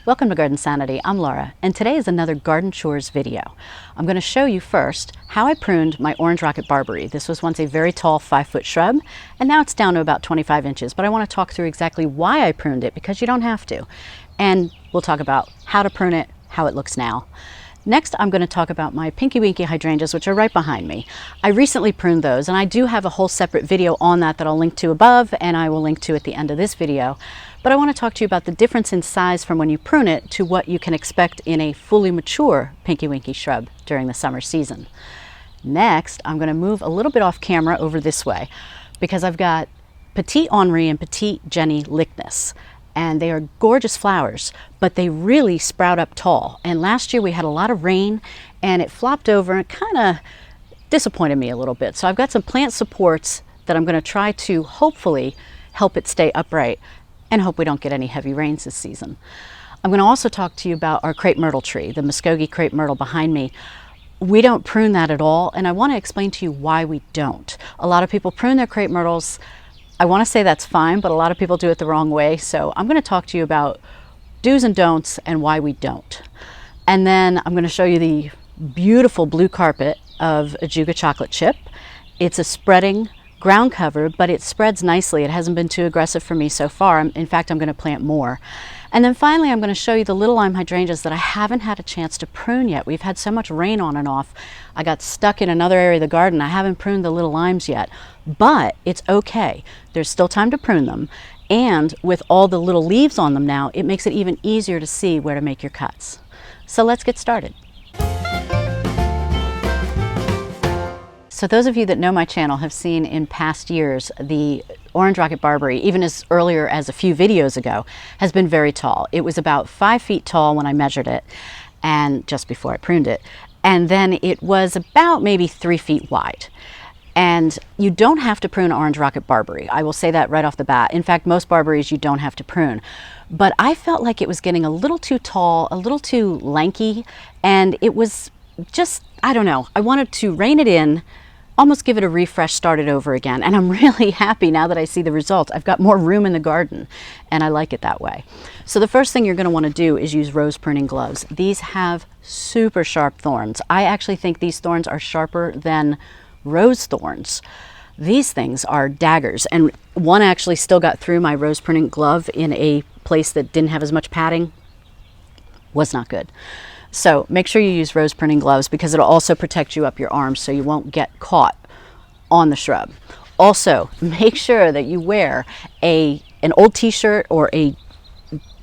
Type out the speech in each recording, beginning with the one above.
Welcome to Garden Sanity. I'm Laura, and today is another garden chores video. I'm going to show you first how I pruned my Orange Rocket Barberry. This was once a very tall 5-foot shrub, and now it's down to about 25 inches, but I want to talk through exactly why I pruned it, because you don't have to. And we'll talk about how to prune it, how it looks now. Next, I'm going to talk about my Pinky Winky Hydrangeas, which are right behind me. I recently pruned those, and I do have a whole separate video on that I'll link to above, and I will link to at the end of this video. But I want to talk to you about the difference in size from when you prune it to what you can expect in a fully mature Pinky Winky shrub during the summer season. Next, I'm going to move a little bit off camera over this way, because I've got Petite Henri and Petite Lychnis. And they are gorgeous flowers, but they really sprout up tall. And last year we had a lot of rain and it flopped over and kind of disappointed me a little bit. So I've got some plant supports that I'm going to try to hopefully help it stay upright and hope we don't get any heavy rains this season. I'm going to also talk to you about our Crepe Myrtle tree, the Muskogee crepe myrtle behind me. We don't prune that at all, and I want to explain to you why we don't. A lot of people prune their crepe myrtles. I want to say that's fine, but a lot of people do it the wrong way. So I'm going to talk to you about do's and don'ts and why we don't. And then I'm going to show you the beautiful blue carpet of Ajuga Chocolate Chip. It's a spreading ground cover, but it spreads nicely. It hasn't been too aggressive for me so far. In fact, I'm going to plant more. And then finally, I'm going to show you the Little Lime Hydrangeas that I haven't had a chance to prune yet. We've had so much rain on and off. I got stuck in another area of the garden. I haven't pruned the little limes yet, but it's okay. There's still time to prune them. And with all the little leaves on them now, it makes it even easier to see where to make your cuts. So let's get started. So those of you that know my channel have seen in past years the Orange Rocket Barberry, even as earlier as a few videos ago, has been very tall. It was about 5 feet tall when I measured it, and just before I pruned it. And then it was about maybe 3 feet wide. And you don't have to prune Orange Rocket Barberry. I will say that right off the bat. In fact, most barberries you don't have to prune. But I felt like it was getting a little too tall, a little too lanky, and it was just, I don't know, I wanted to rein it in, almost give it a refresh, start it over again. And I'm really happy now that I see the results. I've got more room in the garden and I like it that way. So the first thing you're going to want to do is use rose pruning gloves. These have super sharp thorns. I actually think these thorns are sharper than rose thorns. These things are daggers, and one actually still got through my rose pruning glove in a place that didn't have as much padding. Was not good. So make sure you use rose pruning gloves, because it'll also protect you up your arms so you won't get caught on the shrub. Also, make sure that you wear an old t-shirt or a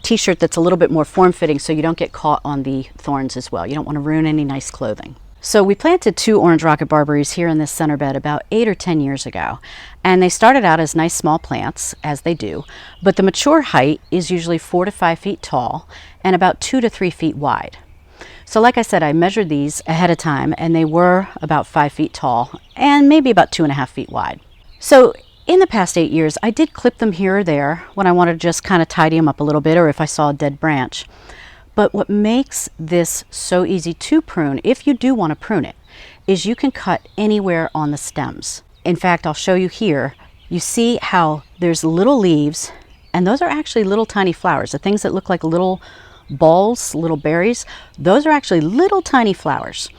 t-shirt that's a little bit more form-fitting so you don't get caught on the thorns as well. You don't want to ruin any nice clothing. So we planted 2 Orange Rocket Barberries here in this center bed about 8 or 10 years ago. And they started out as nice small plants, as they do, but the mature height is usually 4 to 5 feet tall and about 2 to 3 feet wide. So like I said, I measured these ahead of time, and they were about 5 feet tall and maybe about 2.5 feet wide. So in the past 8 years, I did clip them here or there when I wanted to just kind of tidy them up a little bit, or if I saw a dead branch. But what makes this so easy to prune, if you do want to prune it, is you can cut anywhere on the stems. In fact, I'll show you here. You see how there's little leaves, and those are actually little tiny flowers. The things that look like little balls, little berries, those are actually little tiny flowers.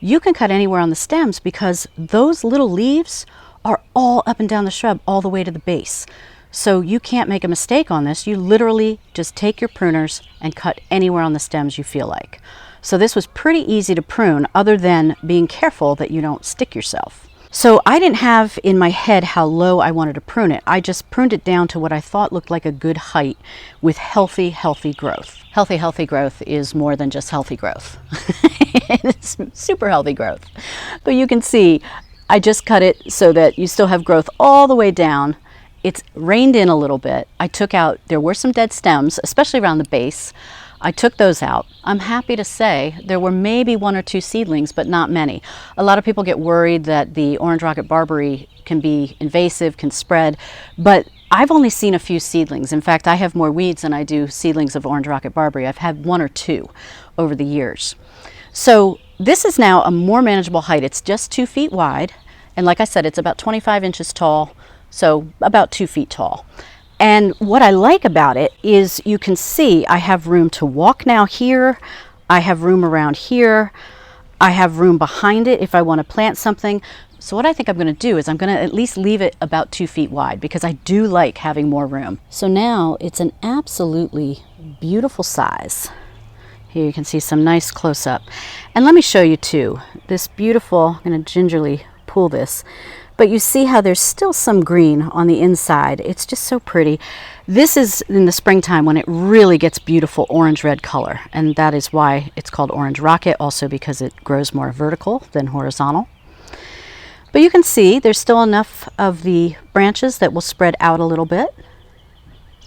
You can cut anywhere on the stems because those little leaves are all up and down the shrub all the way to the base. So you can't make a mistake on this. You literally just take your pruners and cut anywhere on the stems you feel like. So this was pretty easy to prune, other than being careful that you don't stick yourself. So I didn't have in my head how low I wanted to prune it. I just pruned it down to what I thought looked like a good height with healthy growth. Healthy growth is more than just healthy growth. It's super healthy growth. But you can see I just cut it so that you still have growth all the way down. It's reined in a little bit. I took out, there were some dead stems, especially around the base. I took those out. I'm happy to say there were maybe 1 or 2 seedlings, but not many. A lot of people get worried that the Orange Rocket Barberry can be invasive, can spread, but I've only seen a few seedlings. In fact, I have more weeds than I do seedlings of Orange Rocket Barberry. I've had 1 or 2 over the years. So this is now a more manageable height. It's just 2 feet wide, and like I said, it's about 25 inches tall, so about 2 feet tall. And what I like about it is you can see I have room to walk now here. I have room around here. I have room behind it if I want to plant something. So what I think I'm going to do is I'm going to at least leave it about 2 feet wide because I do like having more room. So now it's an absolutely beautiful size. Here you can see some nice close-up. And let me show you too, this beautiful, I'm going to gingerly pull this, but you see how there's still some green on the inside. It's just so pretty. This is in the springtime when it really gets beautiful orange-red color, and that is why it's called Orange Rocket, also because it grows more vertical than horizontal. But you can see there's still enough of the branches that will spread out a little bit.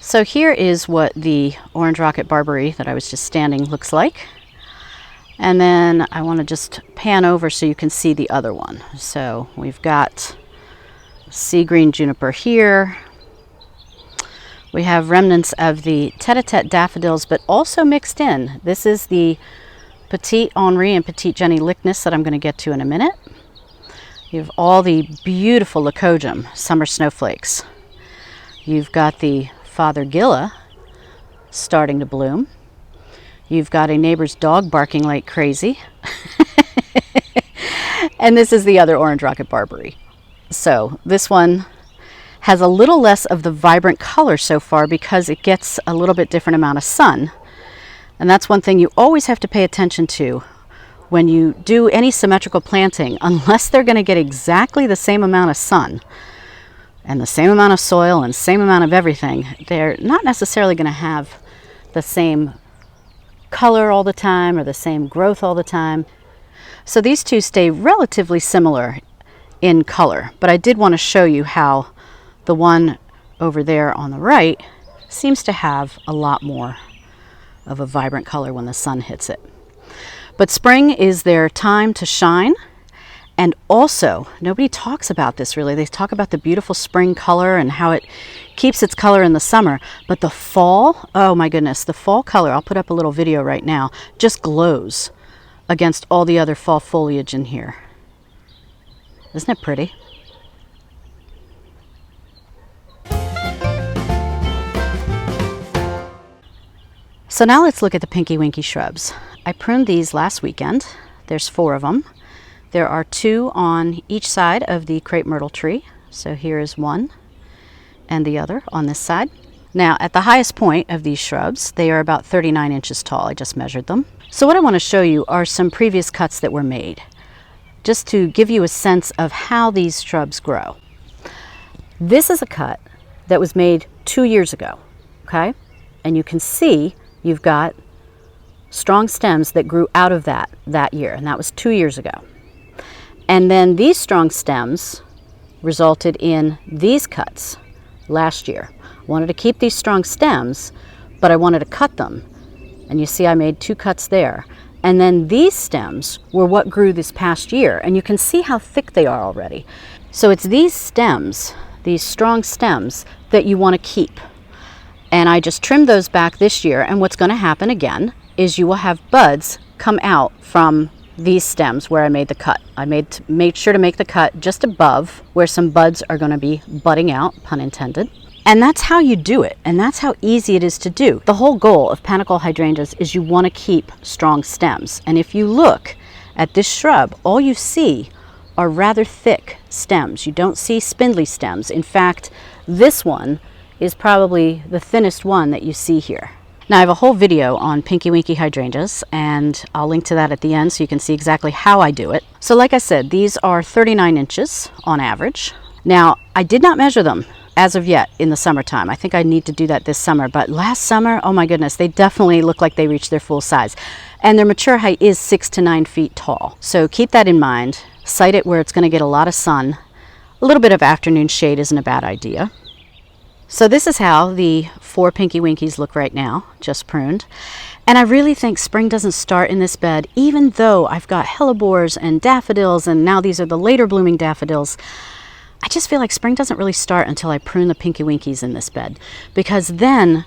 So here is what the Orange Rocket Barberry that I was just standing looks like. And then I want to just pan over so you can see the other one. So we've got sea green juniper here. We have remnants of the tete-a-tete daffodils, but also mixed in. This is the Petite Henri and Petite Jenny Lychnis that I'm going to get to in a minute. You have all the beautiful leucojum summer snowflakes. You've got the Father Gilla starting to bloom. You've got a neighbor's dog barking like crazy. And this is the other Orange Rocket Barberry. So this one has a little less of the vibrant color so far because it gets a little bit different amount of sun. And that's one thing you always have to pay attention to when you do any symmetrical planting. Unless they're going to get exactly the same amount of sun and the same amount of soil and same amount of everything, they're not necessarily going to have the same color all the time or the same growth all the time. So these two stay relatively similar in color, but I did want to show you how the one over there on the right seems to have a lot more of a vibrant color when the sun hits it. But spring is their time to shine. And also, nobody talks about this really. They talk about the beautiful spring color and how it keeps its color in the summer. But the fall, oh my goodness, the fall color, I'll put up a little video right now, just glows against all the other fall foliage in here. Isn't it pretty? So now let's look at the Pinky Winky shrubs. I pruned these last weekend. There's 4 of them. There are 2 on each side of the Crepe Myrtle Tree. So here is one and the other on this side. Now at the highest point of these shrubs, they are about 39 inches tall. I just measured them. So what I want to show you are some previous cuts that were made, just to give you a sense of how these shrubs grow. This is a cut that was made 2 years ago, okay? And you can see you've got strong stems that grew out of that year, and that was 2 years ago. And then these strong stems resulted in these cuts last year. I wanted to keep these strong stems, but I wanted to cut them. And you see I made 2 cuts there. And then these stems were what grew this past year, and you can see how thick they are already. So it's these stems, these strong stems, that you want to keep. And I just trimmed those back this year, and what's going to happen again is you will have buds come out from these stems where I made the cut. I made sure to make the cut just above where some buds are going to be budding out, pun intended. And that's how you do it, and that's how easy it is to do. The whole goal of panicle hydrangeas is you want to keep strong stems. And if you look at this shrub, all you see are rather thick stems. You don't see spindly stems. In fact, this one is probably the thinnest one that you see here. Now I have a whole video on Pinky Winky Hydrangeas, and I'll link to that at the end so you can see exactly how I do it. So like I said, these are 39 inches on average. Now I did not measure them as of yet in the summertime. I think I need to do that this summer, but last summer, oh my goodness, they definitely look like they reached their full size. And their mature height is 6 to 9 feet tall. So keep that in mind. Site it where it's going to get a lot of sun. A little bit of afternoon shade isn't a bad idea. So this is how the 4 Pinky Winkies look right now, just pruned. And I really think spring doesn't start in this bed, even though I've got hellebores and daffodils, and now these are the later blooming daffodils. I just feel like spring doesn't really start until I prune the Pinky Winkies in this bed, because then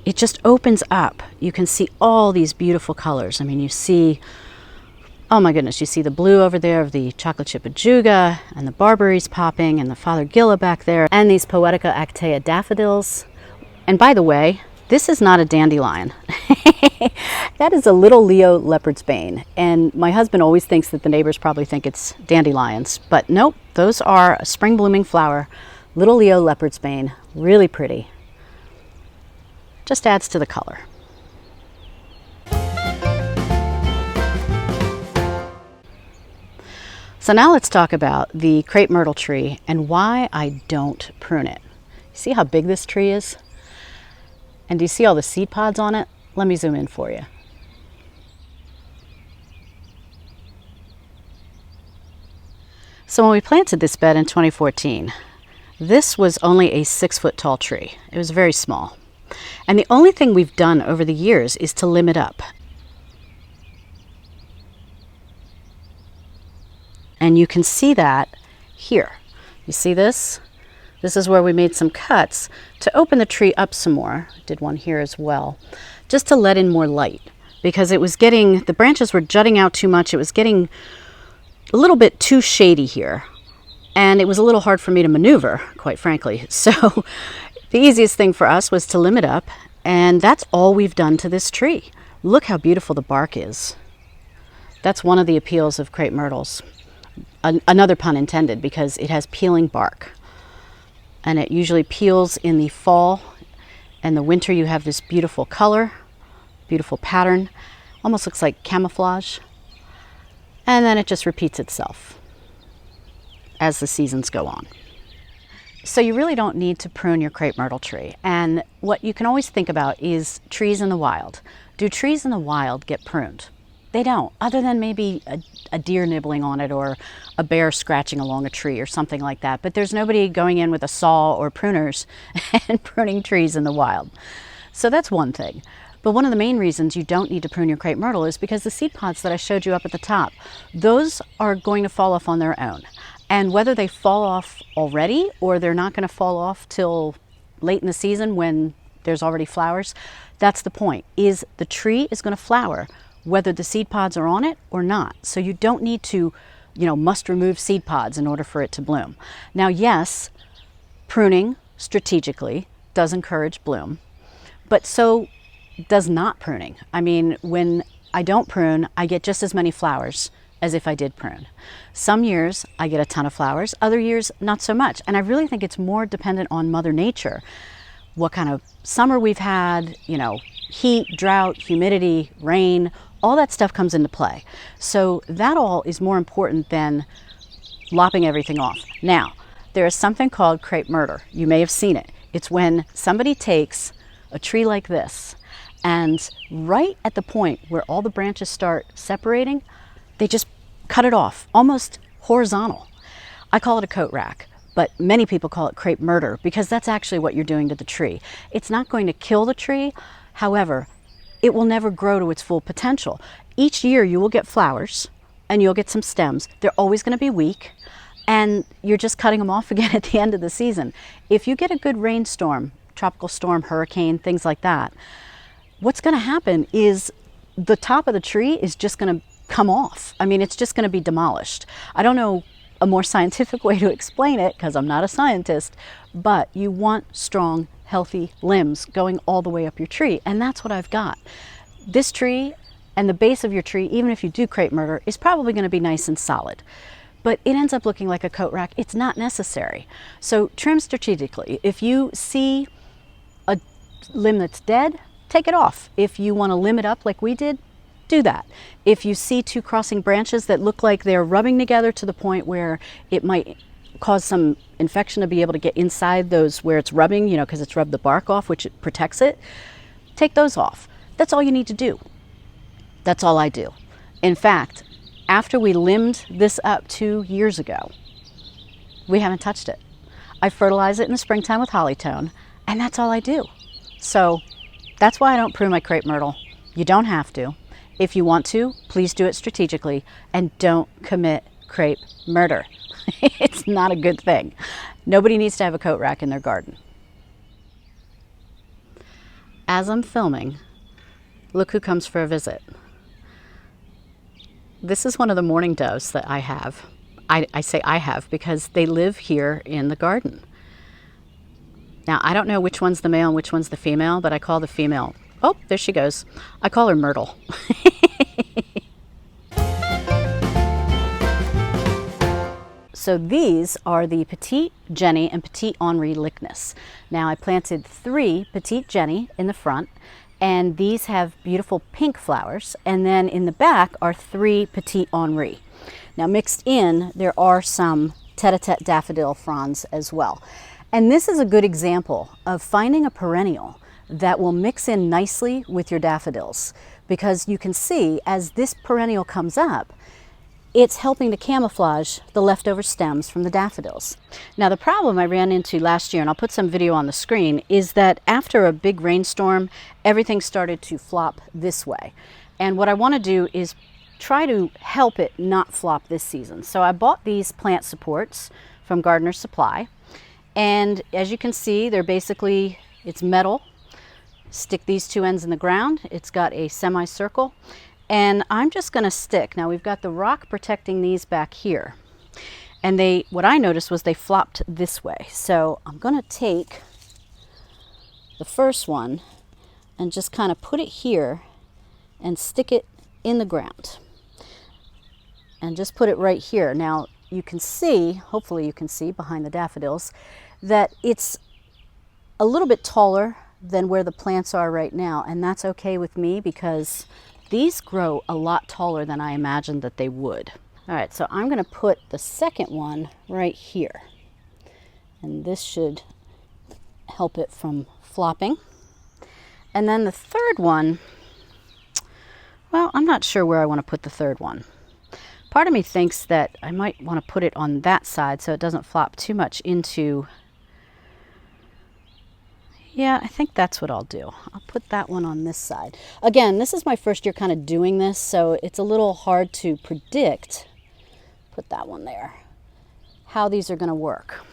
it just opens up. You can see all these beautiful colors. I mean, you see, oh my goodness, you see the blue over there of the chocolate chip Ajuga, and the barberries popping, and the Father Gilla back there, and these Poetica actea daffodils, And by the way, this is not a dandelion. That is a little Leo leopard's bane. And my husband always thinks that the neighbors probably think it's dandelions, but nope, those are a spring blooming flower, little Leo leopard's bane, really pretty. Just adds to the color. So now let's talk about the Crepe Myrtle tree and why I don't prune it. See how big this tree is? And do you see all the seed pods on it? Let me zoom in for you. So when we planted this bed in 2014, this was only a 6-foot tall tree. It was very small. And the only thing we've done over the years is to limb it up. And you can see that here. You see this? This is where we made some cuts to open the tree up some more. Did one here as well, just to let in more light, because it was getting, the branches were jutting out too much. It was getting a little bit too shady here, and it was a little hard for me to maneuver, quite frankly. So the easiest thing for us was to limb it up, and that's all we've done to this tree. Look how beautiful the bark is. That's one of the appeals of crepe myrtles. Another pun intended, because it has peeling bark. And it usually peels in the fall, and the winter you have this beautiful color, beautiful pattern, almost looks like camouflage. And then it just repeats itself as the seasons go on. So you really don't need to prune your crepe myrtle tree. And what you can always think about is trees in the wild. Do trees in the wild get pruned? They don't, other than maybe a deer nibbling on it or a bear scratching along a tree or something like that. But there's nobody going in with a saw or pruners and pruning trees in the wild. So that's one thing. But one of the main reasons you don't need to prune your crepe myrtle is because the seed pods that I showed you up at the top, those are going to fall off on their own. And whether they fall off already or they're not going to fall off till late in the season when there's already flowers, that's the point, is the tree is going to flower whether the seed pods are on it or not. So you don't need to, must remove seed pods in order for it to bloom. Now, yes, pruning strategically does encourage bloom, but so does not pruning. I mean, when I don't prune, I get just as many flowers as if I did prune. Some years I get a ton of flowers, other years not so much. And I really think it's more dependent on Mother Nature. What kind of summer we've had, heat, drought, humidity, rain, all that stuff comes into play. So that all is more important than lopping everything off. Now, there is something called crepe myrtle. You may have seen it. It's when somebody takes a tree like this and right at the point where all the branches start separating, they just cut it off, almost horizontal. I call it a coat rack, but many people call it crepe myrtle because that's actually what you're doing to the tree. It's not going to kill the tree. However, it will never grow to its full potential. Each year you will get flowers and you'll get some stems. They're always going to be weak and you're just cutting them off again at the end of the season. If you get a good rainstorm, tropical storm, hurricane, things like that, what's going to happen is the top of the tree is just going to come off. I mean, it's just going to be demolished. I don't know a more scientific way to explain it because I'm not a scientist, but you want strong, healthy limbs going all the way up your tree, and that's what I've got. This tree and the base of your tree, even if you do crepe myrtle, is probably going to be nice and solid, but it ends up looking like a coat rack. It's not necessary. So trim strategically. If you see a limb that's dead, take it off. If you want to limb it up like we did, do that. If you see two crossing branches that look like they're rubbing together to the point where it might cause some infection to be able to get inside those where it's rubbing, because it's rubbed the bark off, which it protects it, take those off. That's all you need to do. That's all I do. In fact, after we limbed this up 2 years ago, we haven't touched it. I fertilize it in the springtime with hollytone, and that's all I do. So that's why I don't prune my crepe myrtle. You don't have to. If you want to, please do it strategically and don't commit crepe murder. It's not a good thing. Nobody needs to have a coat rack in their garden. As I'm filming, look who comes for a visit. This is one of the mourning doves that I have. I say I have because they live here in the garden. Now, I don't know which one's the male and which one's the female, but I call the female, oh, there she goes. I call her Myrtle. So these are the Petite Jenny and Petit Henri Lychnis. Now I planted 3 Petite Jenny in the front, and these have beautiful pink flowers, and then in the back are 3 Petit Henri. Now mixed in, there are some tete-a-tete daffodil fronds as well. And this is a good example of finding a perennial that will mix in nicely with your daffodils, because you can see as this perennial comes up, it's helping to camouflage the leftover stems from the daffodils. Now the problem I ran into last year, and I'll put some video on the screen, is that after a big rainstorm, everything started to flop this way. And what I want to do is try to help it not flop this season. So I bought these plant supports from Gardener's Supply. And as you can see, they're basically, it's metal. Stick these 2 ends in the ground. It's got a semicircle. And I'm just going to stick. Now we've got the rock protecting these back here. And what I noticed was they flopped this way. So I'm going to take the first one and just kind of put it here and stick it in the ground. And just put it right here. Now you can see, hopefully you can see behind the daffodils, that it's a little bit taller than where the plants are right now. And that's okay with me because these grow a lot taller than I imagined that they would. All right, so I'm going to put the second one right here. And this should help it from flopping. And then the third one, well, I'm not sure where I want to put the third one. Part of me thinks that I might want to put it on that side so it doesn't flop too much into... Yeah, I think that's what I'll do. I'll put that one on this side. Again, this is my first year kind of doing this, so it's a little hard to predict, put that one there, how these are going to work.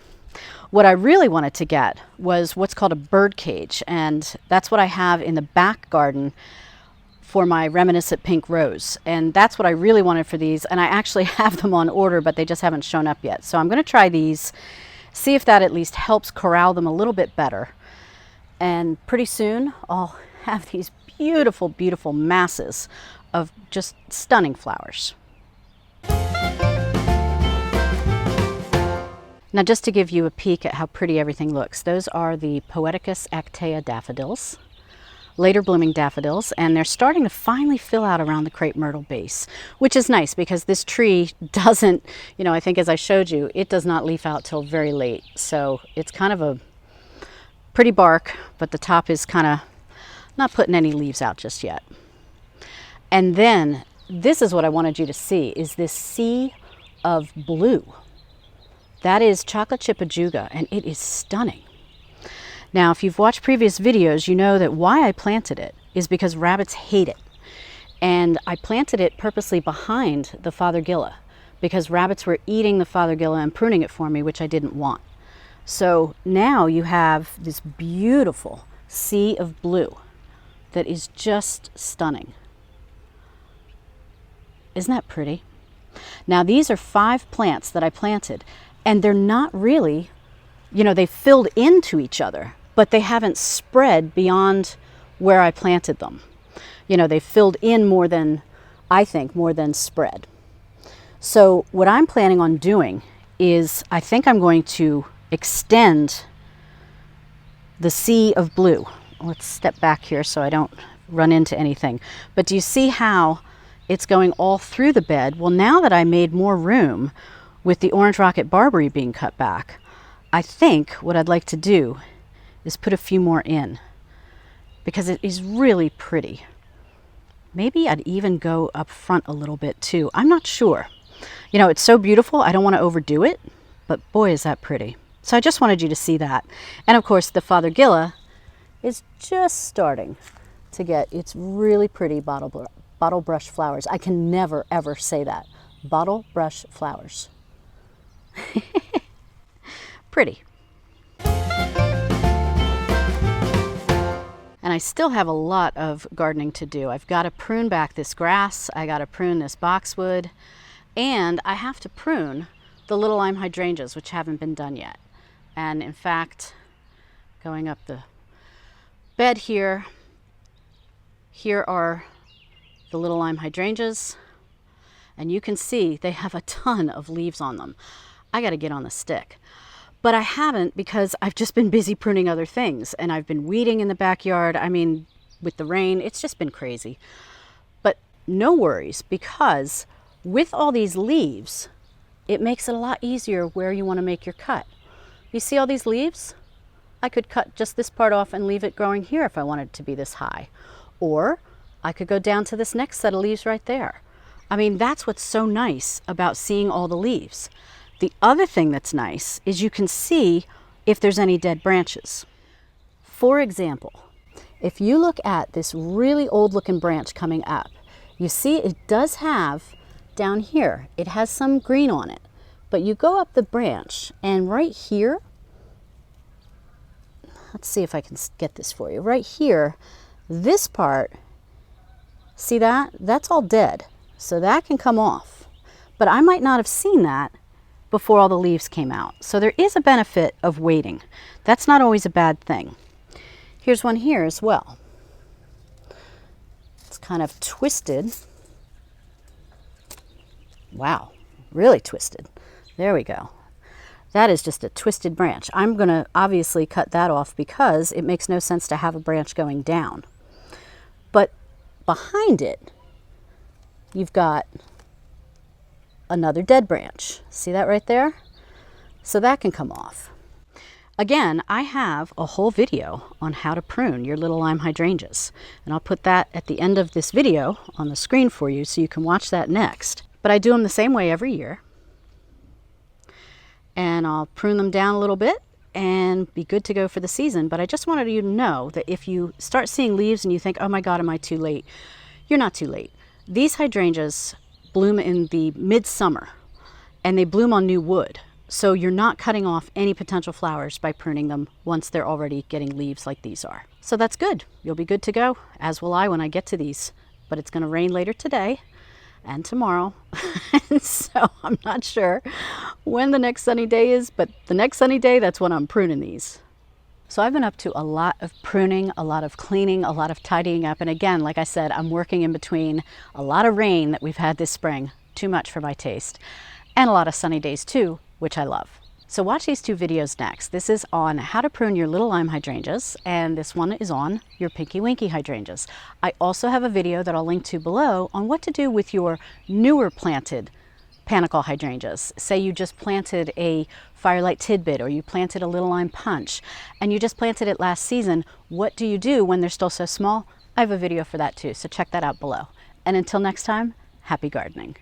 What I really wanted to get was what's called a bird cage, and that's what I have in the back garden for my reminiscent pink rose. And that's what I really wanted for these, and I actually have them on order, but they just haven't shown up yet. So I'm going to try these, see if that at least helps corral them a little bit better. And pretty soon I'll have these beautiful, beautiful masses of just stunning flowers. Now just to give you a peek at how pretty everything looks, those are the Poeticus actea daffodils, later blooming daffodils, and they're starting to finally fill out around the crepe myrtle base, which is nice because this tree doesn't, you know, I think as I showed you, it does not leaf out till very late. So it's kind of a pretty bark, but the top is kind of not putting any leaves out just yet. And then this is what I wanted you to see, is this sea of blue. That is chocolate chip Ajuga, and it is stunning. Now, if you've watched previous videos, you know that why I planted it is because rabbits hate it. And I planted it purposely behind the fothergilla because rabbits were eating the fothergilla and pruning it for me, which I didn't want. So now you have this beautiful sea of blue that is just stunning. Isn't that pretty? Now these are 5 plants that I planted, and they're not really, you know, they filled into each other, but they haven't spread beyond where I planted them. You know, they filled in more than, I think, more than spread. So what I'm planning on doing is I think I'm going to extend the sea of blue. Let's step back here so I don't run into anything. But do you see how it's going all through the bed? Well, now that I made more room with the Orange Rocket Barberry being cut back, I think what I'd like to do is put a few more in because it is really pretty. Maybe I'd even go up front a little bit too. I'm not sure. You know, it's so beautiful, I don't want to overdo it, but boy, is that pretty. So I just wanted you to see that. And of course, the fothergilla is just starting to get its really pretty bottle brush flowers. I can never, ever say that. Bottle brush flowers. Pretty. And I still have a lot of gardening to do. I've got to prune back this grass, I got to prune this boxwood, and I have to prune the Little Lime Hydrangeas, which haven't been done yet. And in fact, going up the bed here. Here are the Little Lime Hydrangeas, and you can see they have a ton of leaves on them. I got to get on the stick, but I haven't because I've just been busy pruning other things, and I've been weeding in the backyard. I mean, with the rain, it's just been crazy. But no worries, because with all these leaves, it makes it a lot easier where you want to make your cut. You see all these leaves? I could cut just this part off and leave it growing here if I wanted it to be this high. Or I could go down to this next set of leaves right there. I mean, that's what's so nice about seeing all the leaves. The other thing that's nice is you can see if there's any dead branches. For example, if you look at this really old looking branch coming up, you see it does have down here, it has some green on it. But you go up the branch and right here, let's see if I can get this for you. Right here, this part, see that? That's all dead. So that can come off. But I might not have seen that before all the leaves came out. So there is a benefit of waiting. That's not always a bad thing. Here's one here as well. It's kind of twisted. Wow, really twisted. There we go. That is just a twisted branch. I'm going to obviously cut that off because it makes no sense to have a branch going down. But behind it, you've got another dead branch. See that right there? So that can come off. Again, I have a whole video on how to prune your Little Lime Hydrangeas, and I'll put that at the end of this video on the screen for you so you can watch that next. But I do them the same way every year, and I'll prune them down a little bit and be good to go for the season. But I just wanted you to know that if you start seeing leaves and you think, oh my God, am I too late? You're not too late. These hydrangeas bloom in the midsummer, and they bloom on new wood. So you're not cutting off any potential flowers by pruning them once they're already getting leaves like these are. So that's good. You'll be good to go, as will I when I get to these. But it's going to rain later today and tomorrow. And so I'm not sure when the next sunny day is, but the next sunny day, that's when I'm pruning these. So I've been up to a lot of pruning, a lot of cleaning, a lot of tidying up. And again, like I said, I'm working in between a lot of rain that we've had this spring, too much for my taste, and a lot of sunny days too, which I love. So watch these two videos next. This is on how to prune your Little Lime Hydrangeas, and this one is on your Pinky Winky Hydrangeas. I also have a video that I'll link to below on what to do with your newer planted panicle hydrangeas. Say you just planted a Firelight Tidbit, or you planted a Little Lime Punch, and you just planted it last season. What do you do when they're still so small? I have a video for that too, so check that out below. And until next time, happy gardening.